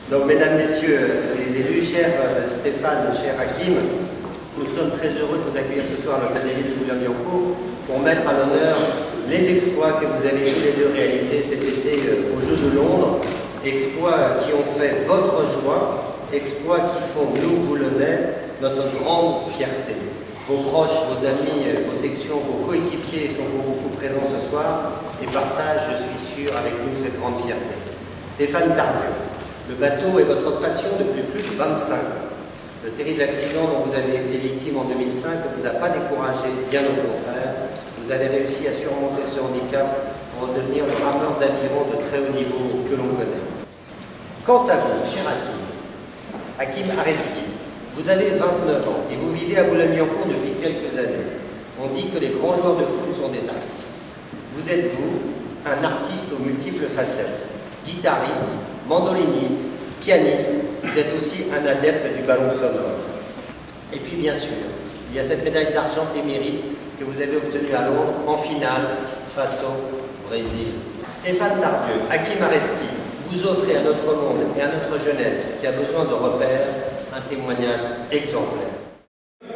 Donc, mesdames, messieurs les élus, cher Stéphane, cher Hakim, nous sommes très heureux de vous accueillir ce soir à l'Hôtel de Ville de Boulogne-Billancourt pour mettre à l'honneur les exploits que vous avez tous les deux réalisés cet été aux Jeux de Londres, exploits qui ont fait votre joie, exploits qui font nous, Boulonnais, notre grande fierté. Vos proches, vos amis, vos sections, vos coéquipiers sont pour beaucoup présents ce soir et partagent, je suis sûr, avec nous cette grande fierté. Stéphane Tardieu, le bateau est votre passion depuis plus de 25 ans. Le terrible accident dont vous avez été victime en 2005 ne vous a pas découragé, bien au contraire. Vous avez réussi à surmonter ce handicap pour devenir le rameur d'aviron de très haut niveau que l'on connaît. Quant à vous, cher Hakim Areski, vous avez 29 ans et vous vivez à Boulogne-Billancourt depuis quelques années. On dit que les grands joueurs de foot sont des artistes. Vous êtes, vous, un artiste aux multiples facettes. Guitariste, mandoliniste, pianiste, vous êtes aussi un adepte du ballon sonore. Et puis bien sûr, il y a cette médaille d'argent émérite que vous avez obtenue à Londres en finale face au Brésil. Stéphane Tardieu, Hakim Areski, vous offrez à notre monde et à notre jeunesse qui a besoin de repères un témoignage exemplaire.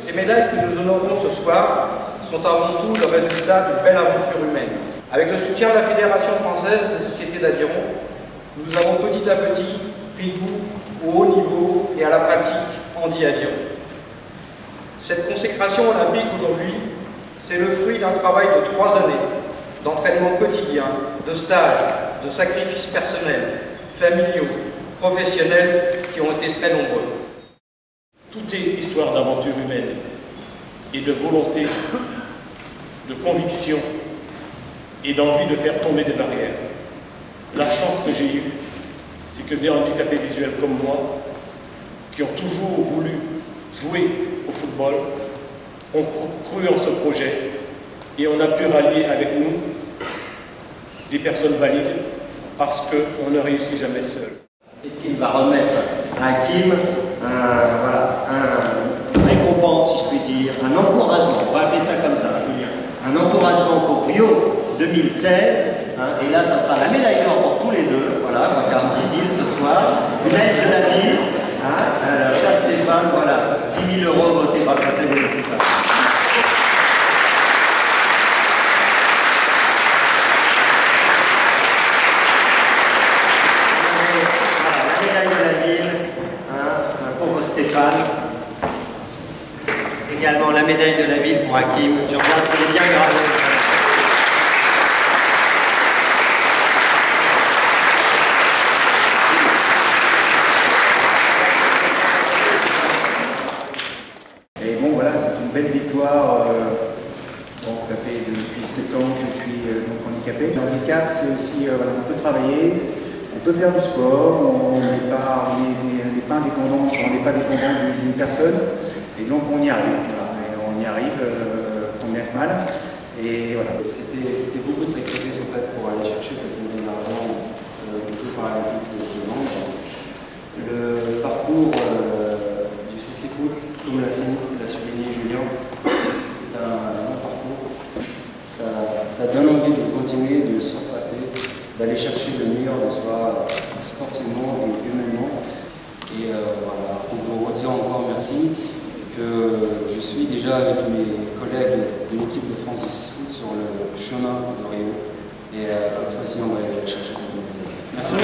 Ces médailles que nous honorons ce soir sont avant tout le résultat d'une belle aventure humaine. Avec le soutien de la Fédération française des sociétés d'aviron, nous avons petit à petit pris goût au haut niveau et à la pratique handi-aviron. Cette consécration olympique aujourd'hui, c'est le fruit d'un travail de 3 années d'entraînement quotidien, de stages, de sacrifices personnels, familiaux, professionnels qui ont été très nombreux. Tout est histoire d'aventure humaine et de volonté, de conviction et d'envie de faire tomber des barrières. La chance que j'ai eue, c'est que des handicapés visuels comme moi, qui ont toujours voulu jouer au football, ont cru en ce projet et on a pu rallier avec nous des personnes valides parce qu'on ne réussit jamais seul. Christine va remettre à Hakim une récompense, si je puis dire, un encouragement, on va appeler ça comme ça, Julien, un encouragement pour Rio 2016, et là ça sera la médaille d'or pour tous les deux, voilà, on va faire un petit deal ce soir, une aide de la ville, alors cher Stéphane, voilà, 10 000 € votés par le conseil municipal. Stéphane. Également la médaille de la ville pour Hakim. Je regarde si elle est bien gravée. Et bon voilà, c'est une belle victoire. Bon, ça fait depuis 7 ans que je suis donc handicapé. Le handicap, c'est aussi, voilà, on peut travailler. On peut faire du sport, on n'est pas indépendant, on n'est pas dépendant d'une personne, et donc on y arrive. Voilà, et on y arrive, tant bien que mal. Et voilà. C'était beaucoup de sacrifices en fait pour aller chercher cette médaille d'argent aux Jeux paralympiques de Londres. Le parcours du CC Foot, comme l'a souligné Julien, est un long parcours. Ça donne envie de continuer, de se surpasser, d'aller chercher le meilleur de soi sportivement et humainement. Et voilà, on vous redire encore merci, que je suis déjà avec mes collègues de l'équipe de France de CC Foot sur le chemin de Rio. Et cette fois-ci, on va aller chercher cette médaille. Merci.